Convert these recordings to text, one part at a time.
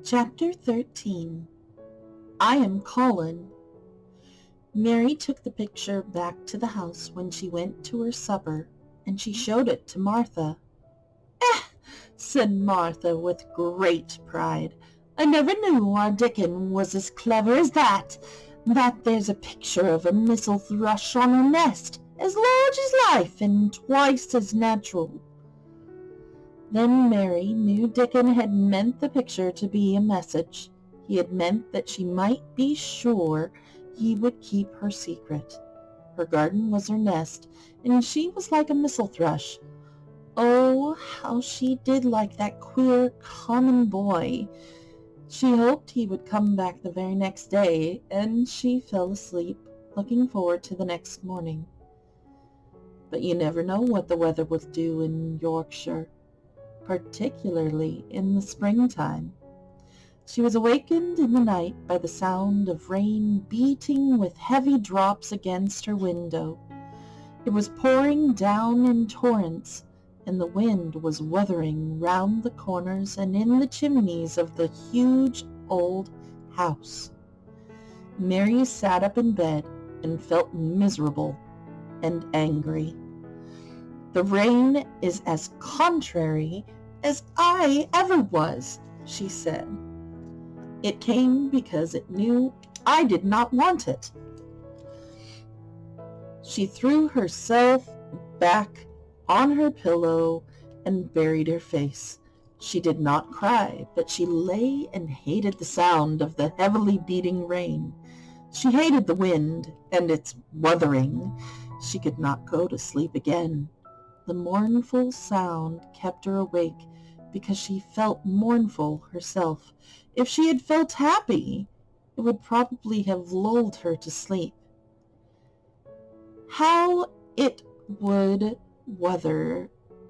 Chapter 13. I am Colin. Mary took the picture back to the house when she went to her supper, and she showed it to Martha. Said Martha with great pride. I never knew our Dickon was as clever as that there's a picture of a missel thrush on a nest as large as life and twice as natural. Then Mary knew Dickon had meant the picture to be a message. He had meant that she might be sure he would keep her secret. Her garden was her nest, and she was like a missel thrush. Oh, how she did like that queer, common boy. She hoped he would come back the very next day, and she fell asleep, looking forward to the next morning. But you never know what the weather will do in Yorkshire, particularly in the springtime. She was awakened in the night by the sound of rain beating with heavy drops against her window. It was pouring down in torrents, and the wind was wuthering round the corners and in the chimneys of the huge old house. Mary sat up in bed and felt miserable and angry. The rain is as contrary as I ever was, she said. It came because it knew I did not want it. She threw herself back on her pillow and buried her face. She did not cry, but she lay and hated the sound of the heavily beating rain. She hated the wind and its wuthering. She could not go to sleep again. The mournful sound kept her awake because she felt mournful herself. If she had felt happy, it would probably have lulled her to sleep. How it would wuther,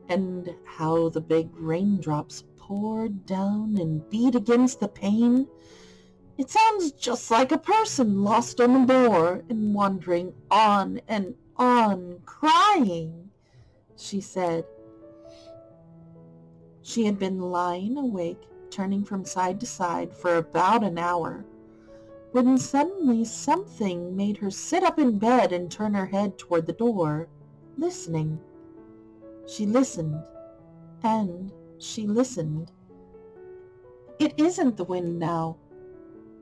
and how the big raindrops poured down and beat against the pane. It sounds just like a person lost on the moor and wandering on and on, crying, she said. She had been lying awake, turning from side to side for about an hour, when suddenly something made her sit up in bed and turn her head toward the door, listening. She listened, and she listened. It isn't the wind now,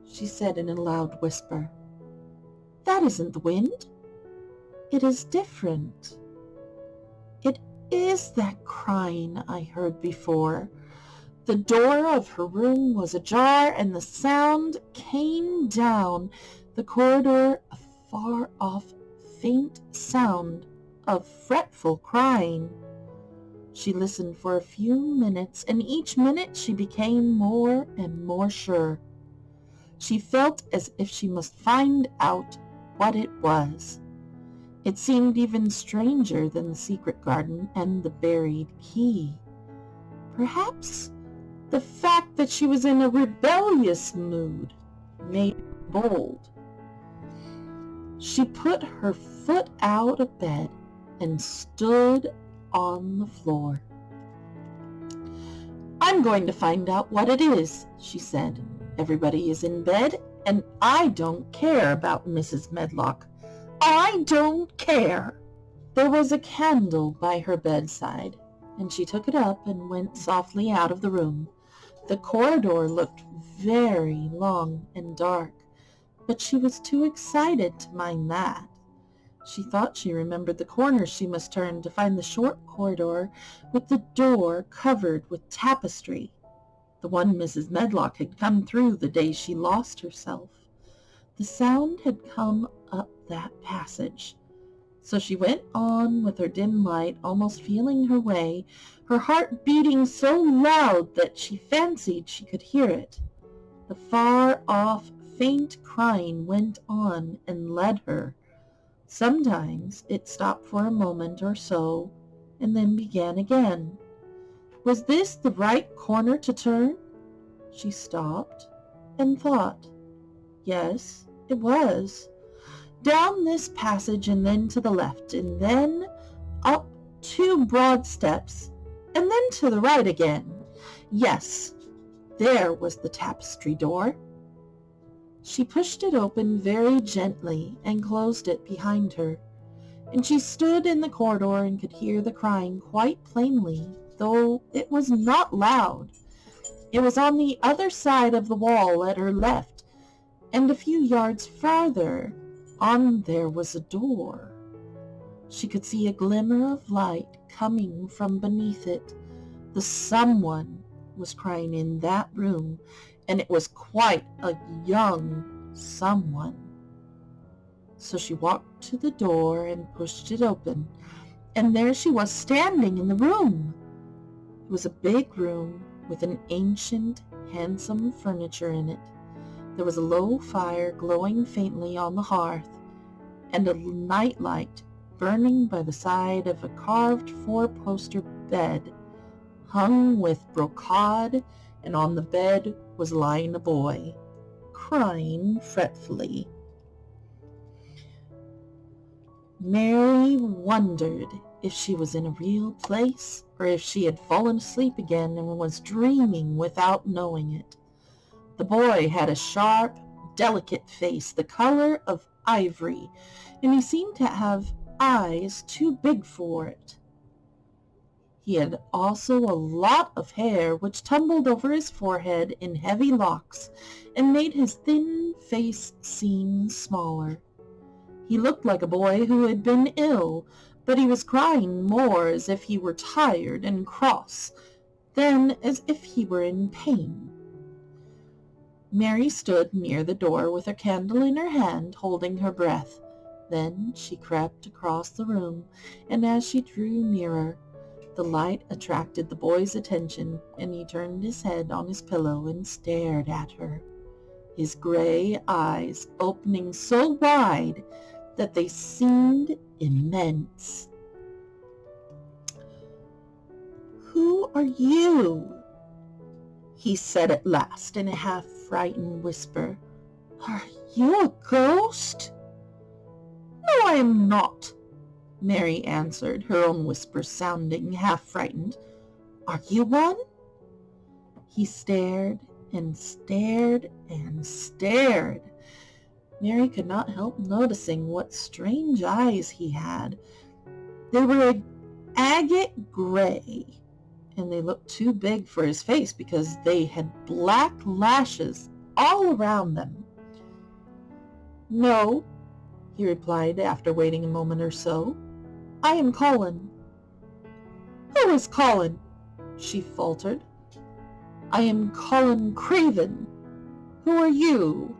she said in a loud whisper. That isn't the wind. It is different. It is that crying I heard before. The door of her room was ajar, and the sound came down the corridor, a far-off, faint sound of fretful crying. She listened for a few minutes, and each minute she became more and more sure. She felt as if she must find out what it was. It seemed even stranger than the secret garden and the buried key. Perhaps the fact that she was in a rebellious mood made her bold. She put her foot out of bed and stood on the floor. I'm going to find out what it is, she said. Everybody is in bed, and I don't care about Mrs. Medlock. I don't care. There was a candle by her bedside, and she took it up and went softly out of the room. The corridor looked very long and dark, but she was too excited to mind that. She thought she remembered the corner she must turn to find the short corridor with the door covered with tapestry, the one Mrs. Medlock had come through the day she lost herself. The sound had come up that passage. So she went on with her dim light, almost feeling her way, her heart beating so loud that she fancied she could hear it. The far-off, faint crying went on and led her. Sometimes it stopped for a moment or so, and then began again. Was this the right corner to turn? She stopped and thought. Yes, it was. Down this passage and then to the left, and then up 2 broad steps, and then to the right again. Yes, There was the tapestry door. She pushed it open very gently and closed it behind her, and she stood in the corridor and could hear the crying quite plainly, though it was not loud. It was on the other side of the wall at her left, and a few yards farther on there was a door. She could see a glimmer of light coming from beneath it. The someone was crying in that room, and it was quite a young someone. So she walked to the door and pushed it open, and there she was standing in the room. It was a big room with an ancient, handsome furniture in it. There was a low fire glowing faintly on the hearth, and a nightlight burning by the side of a carved four-poster bed hung with brocade, and on the bed was lying a boy, crying fretfully. Mary wondered if she was in a real place, or if she had fallen asleep again and was dreaming without knowing it. The boy had a sharp, delicate face, the color of ivory, and he seemed to have eyes too big for it. He had also a lot of hair which tumbled over his forehead in heavy locks and made his thin face seem smaller. He looked like a boy who had been ill, but he was crying more as if he were tired and cross than as if he were in pain. Mary stood near the door with her candle in her hand, holding her breath. Then she crept across the room, and as she drew nearer, the light attracted the boy's attention, and he turned his head on his pillow and stared at her, his gray eyes opening so wide that they seemed immense. "Who are you?" he said at last in a half-frightened whisper. "Are you a ghost?" "No, I am not," Mary answered, her own whisper sounding half-frightened. "Are you one?" He stared and stared and stared. Mary could not help noticing what strange eyes he had. They were agate gray, and they looked too big for his face because they had black lashes all around them. "No," he replied after waiting a moment or so. "I am Colin." "Who is Colin?" she faltered. "I am Colin Craven." "Who are you?"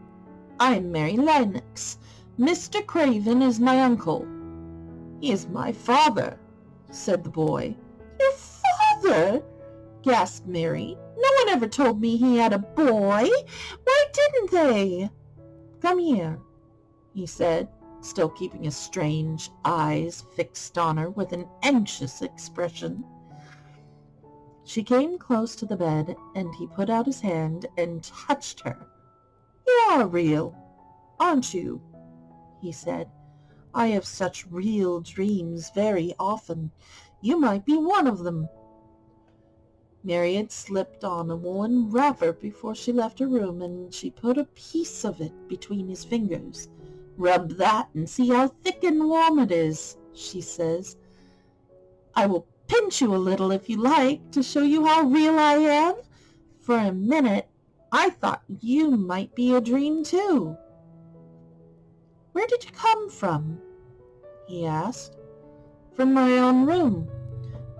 "I am Mary Lennox. Mr. Craven is my uncle." "He is my father," said the boy. "Your father?" gasped Mary. "No one ever told me he had a boy. Why didn't they?" "Come here," he said, still keeping his strange eyes fixed on her with an anxious expression. She came close to the bed, and he put out his hand and touched her. "You are real, aren't you?" he said. "I have such real dreams very often. You might be one of them." Mary had slipped on a woolen wrapper before she left her room, and she put a piece of it between his fingers. "Rub that and see how thick and warm it is," she says. "I will pinch you a little if you like, to show you how real I am. For a minute I thought you might be a dream too." "Where did you come from?" he asked. "From my own room.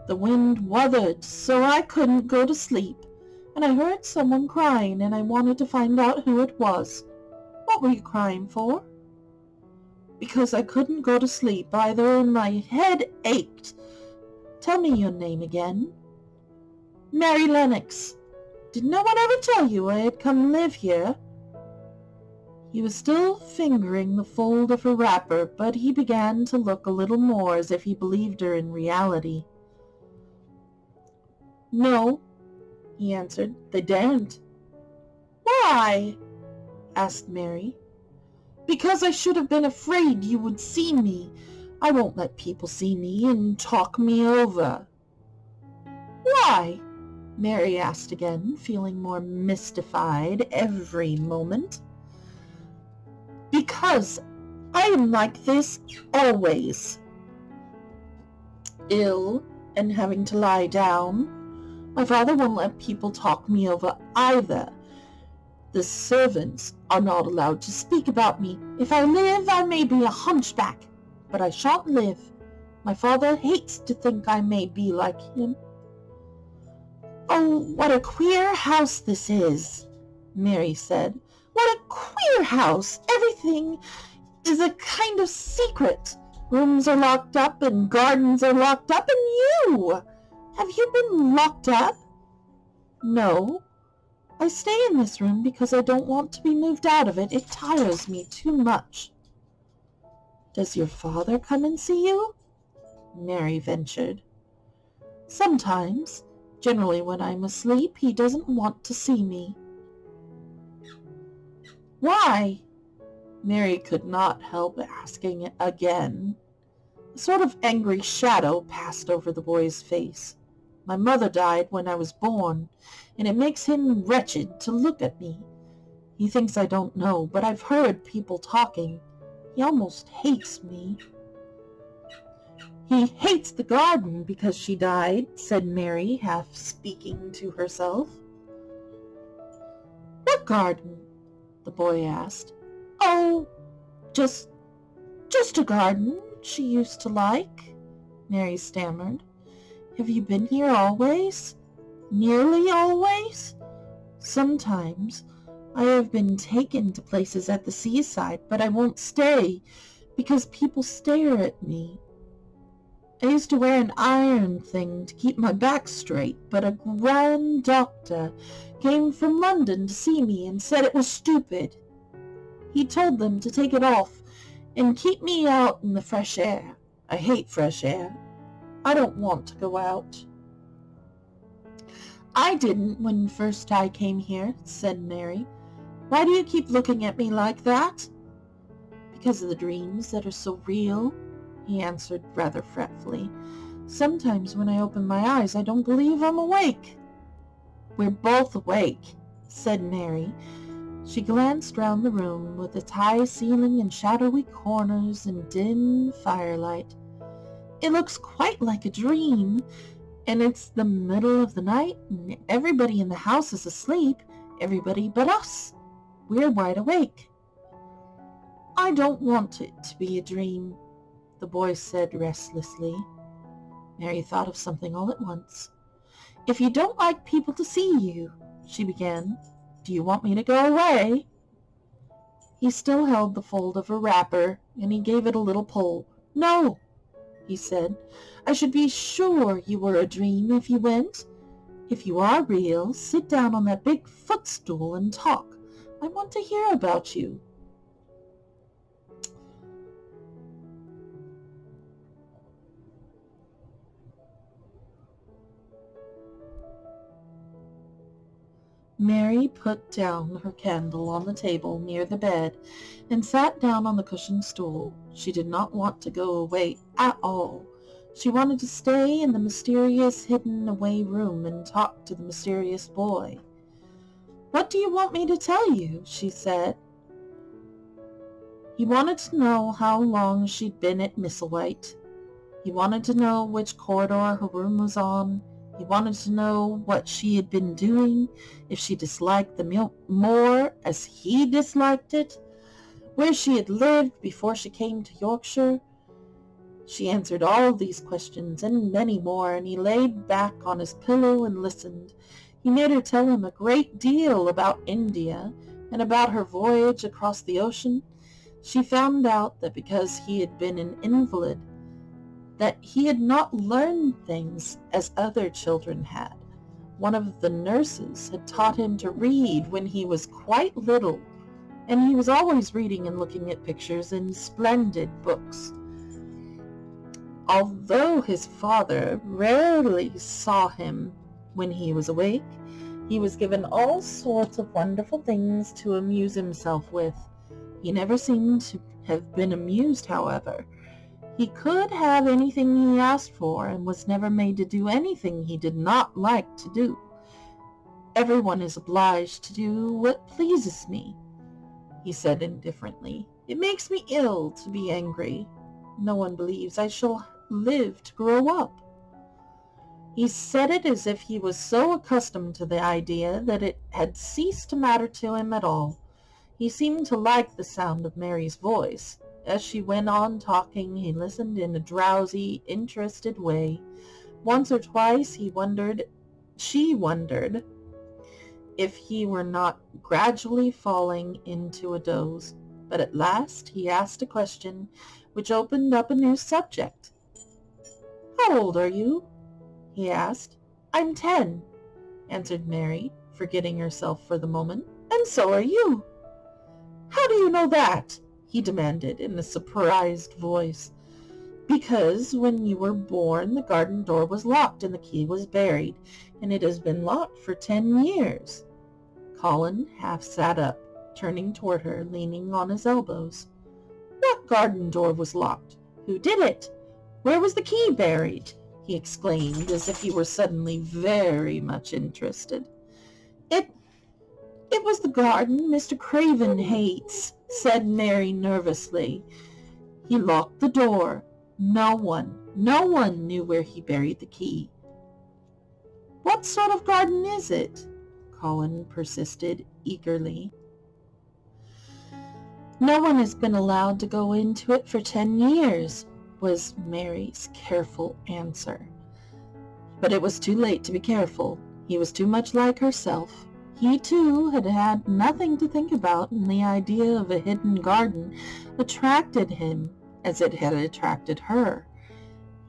The wind wuthered so I couldn't go to sleep, and I heard someone crying, and I wanted to find out who it was." "What were you crying for?" "Because I couldn't go to sleep either, and my head ached. Tell me your name again." "Mary Lennox. Did no one ever tell you I had come live here?" He was still fingering the fold of her wrapper, but he began to look a little more as if he believed her in reality. "No," he answered, "they daren't." "Why?" asked Mary. "Because I should have been afraid you would see me. I won't let people see me and talk me over." "Why?" Mary asked again, feeling more mystified every moment. Because I am like this always. Ill and having to lie down. My father won't let people talk me over either. The servants are not allowed to speak about me. If I live, I may be a hunchback, but I shan't live. My father hates to think I may be like him. Oh, what a queer house this is, Mary said. What a queer house. Everything is a kind of secret. Rooms are locked up and gardens are locked up, and you! Have you been locked up? No. I stay in this room because I don't want to be moved out of it. It tires me too much. Does your father come and see you? Mary ventured. Sometimes. Generally when I'm asleep, he doesn't want to see me. Why? Mary could not help asking it again. A sort of angry shadow passed over the boy's face. My mother died when I was born, and it makes him wretched to look at me. He thinks I don't know, but I've heard people talking. He almost hates me. He hates the garden because she died, said Mary, half speaking to herself. What garden? The boy asked. Oh, just a garden she used to like, Mary stammered. Have you been here always? Nearly always? Sometimes. I have been taken to places at the seaside, but I won't stay because people stare at me. I used to wear an iron thing to keep my back straight, but a grand doctor came from London to see me and said it was stupid. He told them to take it off and keep me out in the fresh air. I hate fresh air. I don't want to go out. I didn't when first I came here, said Mary. Why do you keep looking at me like that? Because of the dreams that are so real, he answered rather fretfully. Sometimes when I open my eyes, I don't believe I'm awake. We're both awake, said Mary. She glanced round the room with its high ceiling and shadowy corners and dim firelight. It looks quite like a dream, and it's the middle of the night, and everybody in the house is asleep, everybody but us. We're wide awake. I don't want it to be a dream, the boy said restlessly. Mary thought of something all at once. If you don't like people to see you, she began, do you want me to go away? He still held the fold of her wrapper, and he gave it a little pull. No, he said. I should be sure you were a dream if you went. If you are real, sit down on that big footstool and talk. I want to hear about you. Mary put down her candle on the table near the bed and sat down on the cushioned stool. She did not want to go away at all. She wanted to stay in the mysterious hidden-away room and talk to the mysterious boy. What do you want me to tell you? She said. He wanted to know how long she'd been at Misselwhite. He wanted to know which corridor her room was on. He wanted to know what she had been doing, if she disliked the milk more as he disliked it, where she had lived before she came to Yorkshire. She answered all these questions and many more, and he laid back on his pillow and listened. He made her tell him a great deal about India and about her voyage across the ocean. She found out that because he had been an invalid, that he had not learned things as other children had. One of the nurses had taught him to read when he was quite little, and he was always reading and looking at pictures in splendid books. Although his father rarely saw him when he was awake, he was given all sorts of wonderful things to amuse himself with. He never seemed to have been amused, however. He could have anything he asked for, and was never made to do anything he did not like to do. Everyone is obliged to do what pleases me, he said indifferently. It makes me ill to be angry. No one believes I shall live to grow up. He said it as if he was so accustomed to the idea that it had ceased to matter to him at all. He seemed to like the sound of Mary's voice. As she went on talking, he listened in a drowsy, interested way. Once or twice she wondered if he were not gradually falling into a doze. But at last he asked a question which opened up a new subject. "How old are you?" he asked. "I'm 10, answered Mary, forgetting herself for the moment. "And so are you." "How do you know that?" he demanded in a surprised voice. "Because when you were born, the garden door was locked and the key was buried, and it has been locked for 10 years. Colin half sat up, turning toward her, leaning on his elbows. "What garden door was locked? Who did it? Where was the key buried?" he exclaimed, as if he were suddenly very much interested. It was the garden Mr. Craven hates," said Mary nervously. "He locked the door. No one knew where he buried the key." "What sort of garden is it?" Colin persisted eagerly. "No one has been allowed to go into it for 10 years, was Mary's careful answer. But it was too late to be careful. He was too much like herself. He, too, had had nothing to think about, and the idea of a hidden garden attracted him as it had attracted her.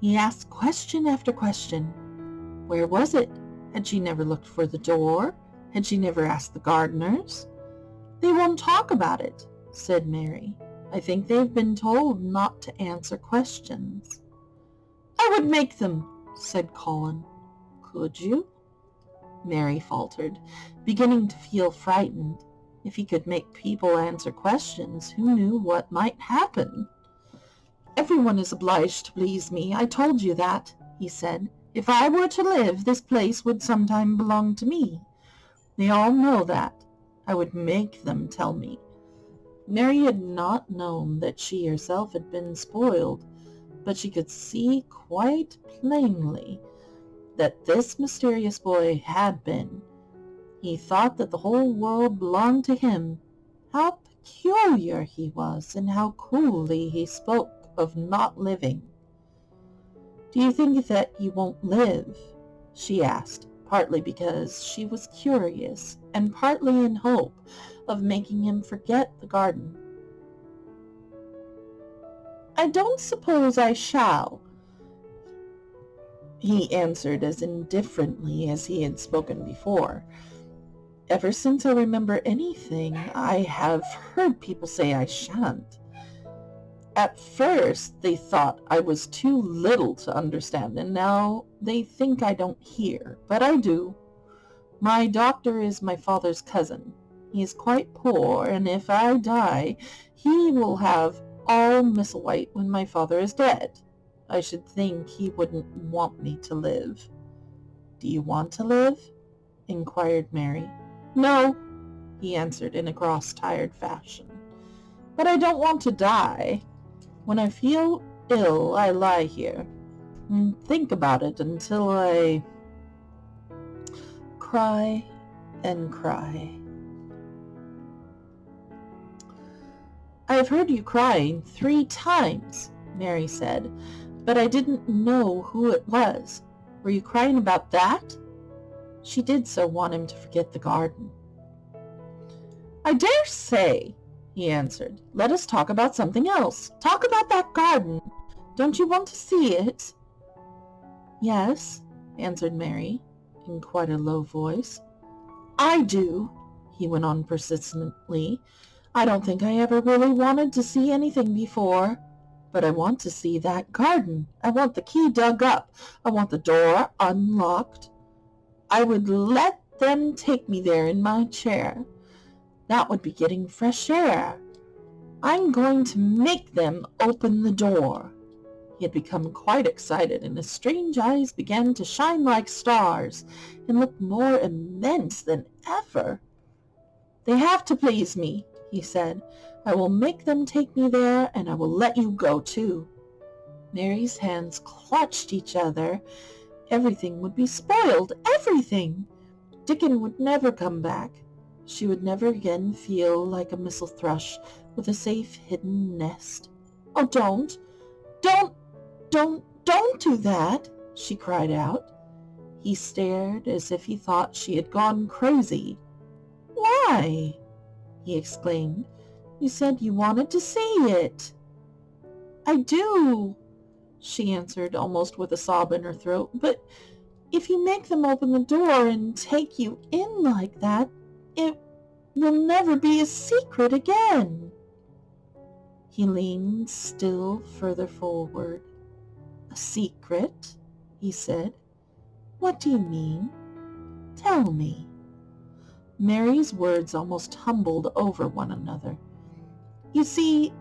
He asked question after question. Where was it? Had she never looked for the door? Had she never asked the gardeners? "They won't talk about it," said Mary. "I think they've been told not to answer questions." "I would make them," said Colin. "Could you?" Mary faltered, beginning to feel frightened. If he could make people answer questions, who knew what might happen? "Everyone is obliged to please me. I told you that," he said. "If I were to live, this place would sometime belong to me. They all know that. I would make them tell me." Mary had not known that she herself had been spoiled, but she could see quite plainly that this mysterious boy had been. He thought that the whole world belonged to him. How peculiar he was, and how coolly he spoke of not living. "Do you think that you won't live?" she asked, partly because she was curious, and partly in hope of making him forget the garden. "I don't suppose I shall," he answered as indifferently as he had spoken before. "Ever since I remember anything, I have heard people say I shan't. At first they thought I was too little to understand, and now they think I don't hear, but I do. My doctor is my father's cousin. He is quite poor, and if I die, he will have all Misselwhite when my father is dead. I should think he wouldn't want me to live." "Do you want to live?" inquired Mary. "No," he answered in a cross, tired fashion. "But I don't want to die. When I feel ill, I lie here and think about it until I cry and cry." "I have heard you crying 3 times, Mary said, "but I didn't know who it was. Were you crying about that?" She did so want him to forget the garden. "I dare say," he answered. "Let us talk about something else. Talk about that garden. Don't you want to see it?" "Yes," answered Mary, in quite a low voice. "I do," he went on persistently. "I don't think I ever really wanted to see anything before, but I want to see that garden. I want the key dug up. I want the door unlocked. I would let them take me there in my chair. That would be getting fresh air. I'm going to make them open the door." He had become quite excited, and his strange eyes began to shine like stars and look more immense than ever. "They have to please me," he said. "I will make them take me there, and I will let you go too." Mary's hands clutched each other. Everything would be spoiled, everything! Dickon would never come back. She would never again feel like a missel thrush with a safe hidden nest. "Oh, don't do that," she cried out. He stared as if he thought she had gone crazy. "Why?" he exclaimed. "You said you wanted to see it." "I do," she answered, almost with a sob in her throat. "But if you make them open the door and take you in like that, it will never be a secret again." He leaned still further forward. "A secret?" he said. "What do you mean? Tell me." Mary's words almost tumbled over one another. You see,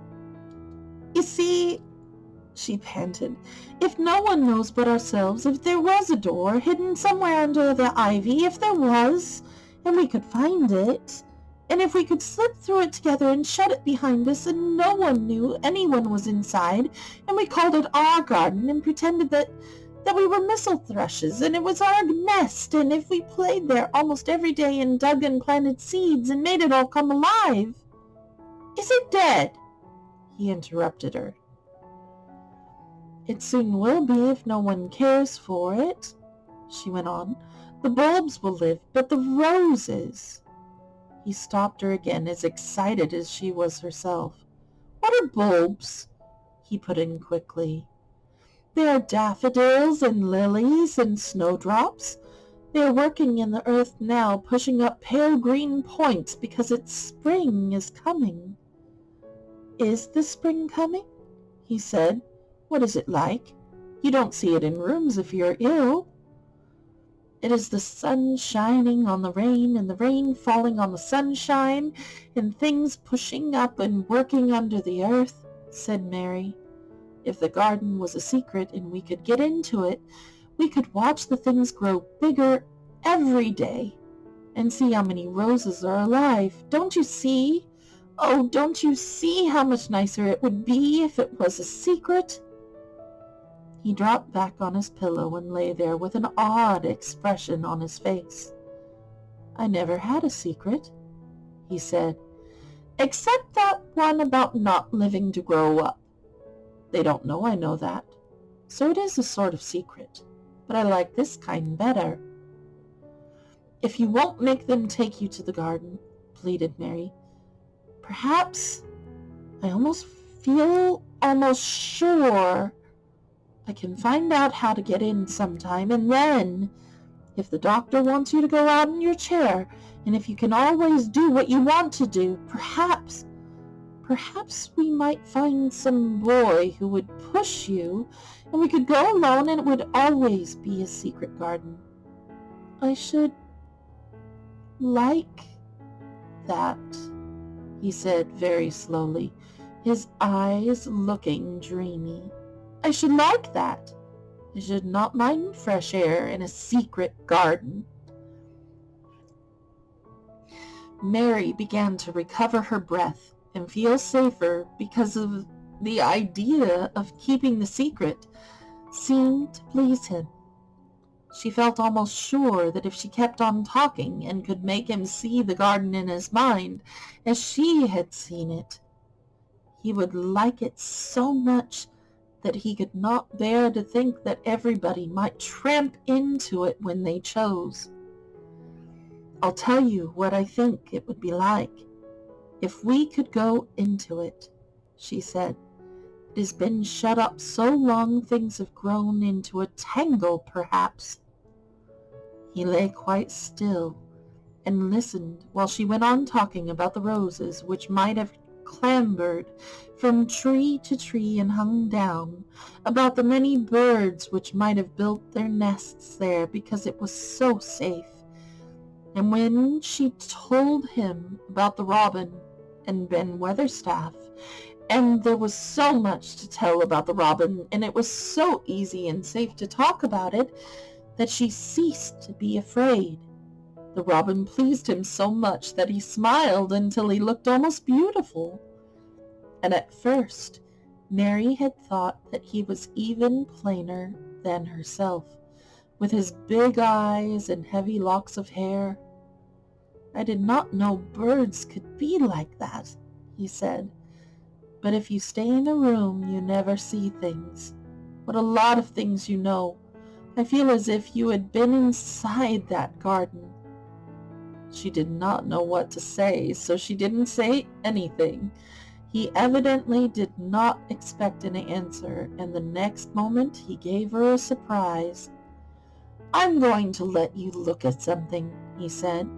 she panted, "if no one knows but ourselves, if there was a door hidden somewhere under the ivy, if there was, and we could find it, and if we could slip through it together and shut it behind us, and no one knew anyone was inside, and we called it our garden and pretended that we were missel thrushes, and it was our nest, and if we played there almost every day and dug and planted seeds and made it all come alive—" "Is it dead?" he interrupted her. "It soon will be if no one cares for it," she went on. "The bulbs will live, but the roses—" He stopped her again, as excited as she was herself. "What are bulbs?" he put in quickly. "They are daffodils and lilies and snowdrops. They are working in the earth now, pushing up pale green points because its spring is coming." "Is the spring coming?" he said. "What is it like? You don't see it in rooms if you're ill." "It is the sun shining on the rain, and the rain falling on the sunshine, and things pushing up and working under the earth," said Mary. "If the garden was a secret and we could get into it, we could watch the things grow bigger every day and see how many roses are alive. Don't you see? Oh, don't you see how much nicer it would be if it was a secret?" He dropped back on his pillow and lay there with an odd expression on his face. "I never had a secret," he said, "except that one about not living to grow up. They don't know I know that, so it is a sort of secret, but I like this kind better." "If you won't make them take you to the garden," pleaded Mary, "perhaps, I feel almost sure I can find out how to get in sometime, and then, if the doctor wants you to go out in your chair, and if you can always do what you want to do, perhaps we might find some boy who would push you, and we could go alone, and it would always be a secret garden. I should like that," he said very slowly, his eyes looking dreamy. "I should like that. I should not mind fresh air in a secret garden." Mary began to recover her breath and feel safer because of the idea of keeping the secret seemed to please him. She felt almost sure that if she kept on talking and could make him see the garden in his mind as she had seen it, he would like it so much that he could not bear to think that everybody might tramp into it when they chose. "I'll tell you what I think it would be like if we could go into it," she said. "It has been shut up so long things have grown into a tangle, perhaps." He lay quite still and listened while she went on talking about the roses which might have clambered from tree to tree and hung down, about the many birds which might have built their nests there because it was so safe. And when she told him about the robin and Ben Weatherstaff And there was so much to tell about the robin, and it was so easy and safe to talk about it, that she ceased to be afraid. The robin pleased him so much that he smiled until he looked almost beautiful. And at first, Mary had thought that he was even plainer than herself, with his big eyes and heavy locks of hair. "I did not know birds could be like that," he said. "But if you stay in a room, you never see things. What a lot of things you know. I feel as if you had been inside that garden." She did not know what to say, so she didn't say anything. He evidently did not expect an answer, and the next moment he gave her a surprise. "I'm going to let you look at something," he said.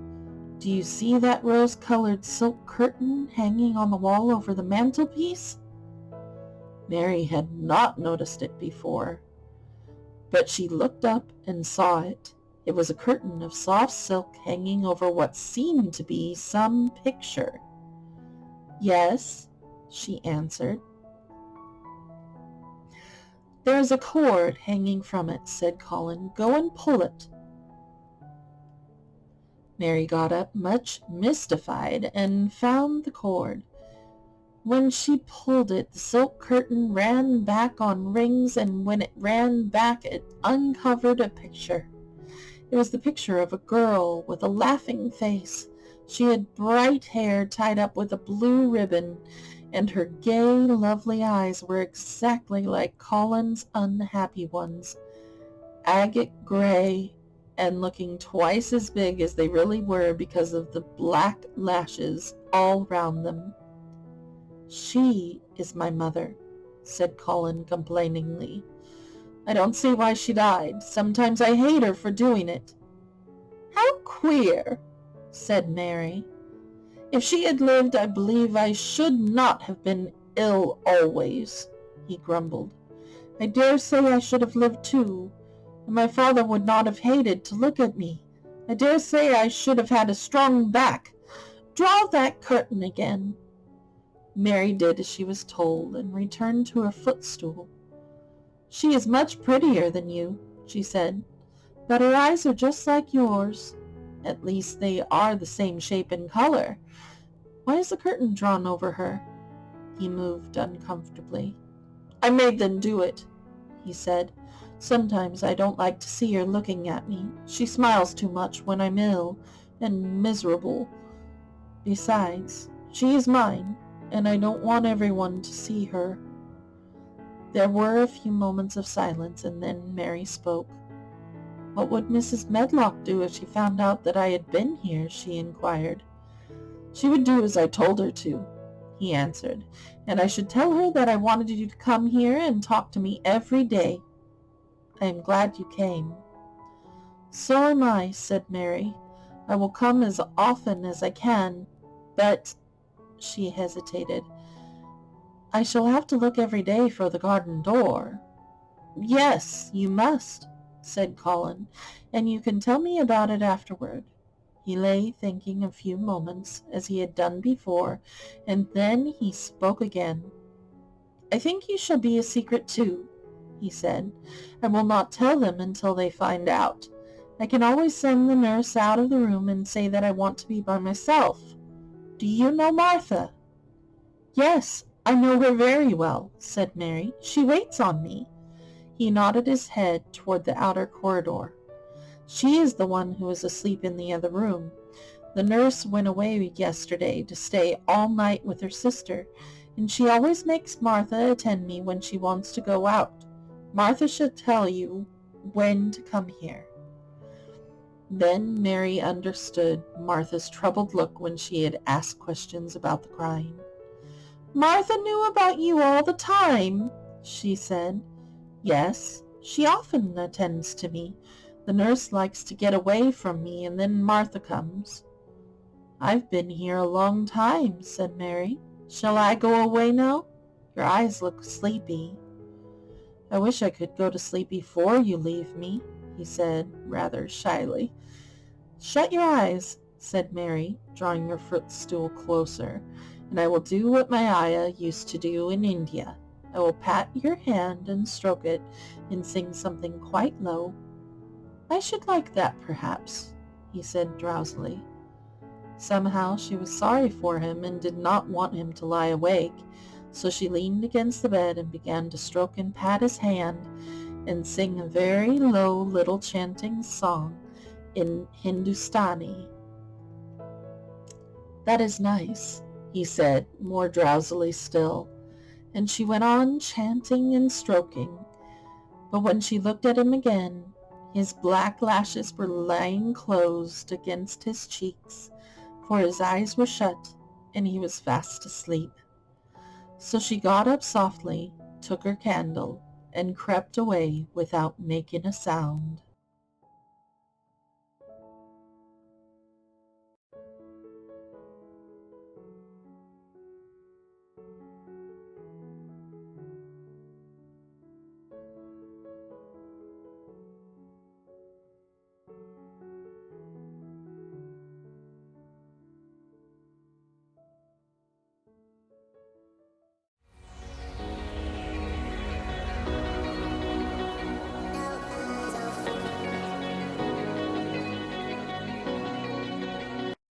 "Do you see that rose-colored silk curtain hanging on the wall over the mantelpiece?" Mary had not noticed it before, but she looked up and saw it. It was a curtain of soft silk hanging over what seemed to be some picture. "Yes," she answered. "There's a cord hanging from it," said Colin. "Go and pull it." Mary got up, much mystified, and found the cord. When she pulled it, the silk curtain ran back on rings, and when it ran back, it uncovered a picture. It was the picture of a girl with a laughing face. She had bright hair tied up with a blue ribbon, and her gay, lovely eyes were exactly like Colin's unhappy ones, agate gray, and looking twice as big as they really were because of the black lashes all round them. "She is my mother," said Colin complainingly. "I don't see why she died. Sometimes I hate her for doing it." "How queer," said Mary. "If she had lived, I believe I should not have been ill always," he grumbled. "I dare say I should have lived too, and my father would not have hated to look at me. I dare say I should have had a strong back. Draw that curtain again." Mary did as she was told, and returned to her footstool. "She is much prettier than you," she said, "but her eyes are just like yours. At least they are the same shape and color. Why is the curtain drawn over her?" He moved uncomfortably. "I made them do it," he said. "Sometimes I don't like to see her looking at me. She smiles too much when I'm ill and miserable. Besides, she is mine, and I don't want everyone to see her." There were a few moments of silence, and then Mary spoke. "What would Mrs. Medlock do if she found out that I had been here?" she inquired. "She would do as I told her to," he answered, "and I should tell her that I wanted you to come here and talk to me every day. I am glad you came." "So am I," said Mary. "I will come as often as I can, but—" she hesitated. "I shall have to look every day for the garden door." "Yes, you must," said Colin, "and you can tell me about it afterward." He lay thinking a few moments, as he had done before, and then he spoke again. "I think you shall be a secret too," he said. "I will not tell them until they find out. I can always send the nurse out of the room and say that I want to be by myself. Do you know Martha?" "Yes, I know her very well," said Mary. "She waits on me." He nodded his head toward the outer corridor. "She is the one who is asleep in the other room. The nurse went away yesterday to stay all night with her sister, and she always makes Martha attend me when she wants to go out. Martha shall tell you when to come here." Then Mary understood Martha's troubled look when she had asked questions about the crying. "Martha knew about you all the time," she said. "Yes, she often attends to me. The nurse likes to get away from me, and then Martha comes." "I've been here a long time," said Mary. "Shall I go away now? Your eyes look sleepy." "I wish I could go to sleep before you leave me," he said, rather shyly. "Shut your eyes," said Mary, drawing her footstool closer, and I will do what my ayah used to do in India. I will pat your hand and stroke it and sing something quite low. I should like that, perhaps, he said drowsily. Somehow she was sorry for him and did not want him to lie awake, so she leaned against the bed and began to stroke and pat his hand and sing a very low little chanting song in Hindustani. That is nice, he said, more drowsily still, and she went on chanting and stroking. But when she looked at him again, his black lashes were lying closed against his cheeks, for his eyes were shut, and he was fast asleep. So she got up softly, took her candle, and crept away without making a sound.